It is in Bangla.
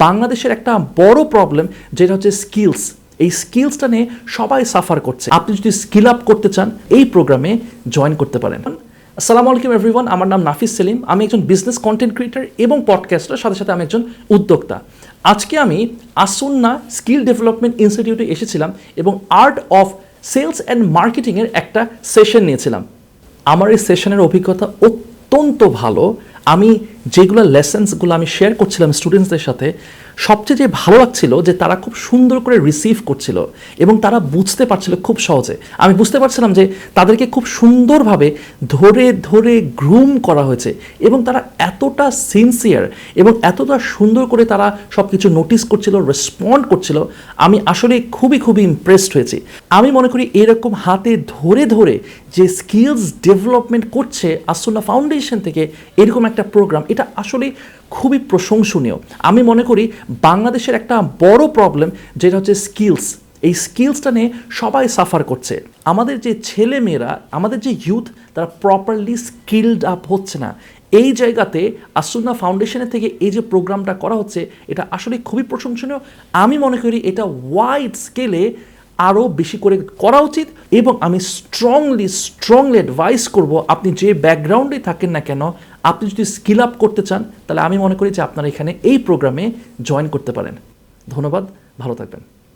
বাংলাদেশের একটা বড় প্রবলেম যেটা হচ্ছে স্কিলস। এই স্কিলসটা নিয়ে সবাই সাফার করছে। আপনি যদি স্কিল আপ করতে চান এই প্রোগ্রামে জয়েন করতে পারেন। আসসালামু আলাইকুম এভরিওয়ান, আমার নাম নাফিস সেলিম। আমি একজন বিজনেস কন্টেন্ট ক্রিয়েটর এবং পডকাস্টার, সাথে সাথে আমি একজন উদ্যোক্তা। আজকে আমি আসুন্না স্কিল ডেভেলপমেন্ট ইনস্টিটিউটে এসেছিলাম এবং আর্ট অফ সেলস অ্যান্ড মার্কেটিংয়ের একটা সেশন নিয়েছিলাম। আমার এই সেশনের অভিজ্ঞতা অত্যন্ত ভালো। আমি যেগুলো লেসেন্সগুলো আমি শেয়ার করছিলাম স্টুডেন্টসদের সাথে, সবচেয়ে যে ভালো লাগছিল যে তারা খুব সুন্দর করে রিসিভ করছিল এবং তারা বুঝতে পারছিল খুব সহজে। আমি বুঝতে পারছিলাম যে তাদেরকে খুব সুন্দরভাবে ধরে ধরে গ্রুম করা হয়েছে এবং তারা এতটা সিনসিয়ার এবং এতটা সুন্দর করে তারা সব কিছু নোটিস করছিল, রেসপন্ড করছিল। আমি আসলে খুবই ইমপ্রেসড হয়েছি। আমি মনে করি এরকম হাতে ধরে ধরে যে স্কিলস ডেভেলপমেন্ট করছে আসুন্না ফাউন্ডেশন থেকে এরকম একটা প্রোগ্রাম, এটা আসলে খুবই প্রশংসনীয়। আমি মনে করি বাংলাদেশের একটা বড় প্রবলেম যেটা হচ্ছে স্কিলস। এই স্কিলসটা নিয়ে সবাই সাফার করছে। আমাদের যে ছেলে মেয়েরা, আমাদের যে ইউথ, তারা প্রপারলি স্কিলড আপ হচ্ছে না। এই জায়গাতে আসুন্না ফাউন্ডেশনের থেকে এই যে প্রোগ্রামটা করা হচ্ছে, এটা আসলে খুবই প্রশংসনীয়। আমি মনে করি এটা ওয়াইড স্কেলে আরও বেশি করে করা উচিত এবং আমি স্ট্রংলি অ্যাডভাইস করব, আপনি যে ব্যাকগ্রাউন্ডে থাকেন না কেন, আপনি যদি স্কিল আপ করতে চান তাহলে আমি মনে করি যে আপনারা এখানে এই প্রোগ্রামে জয়েন করতে পারেন। ধন্যবাদ, ভালো থাকবেন।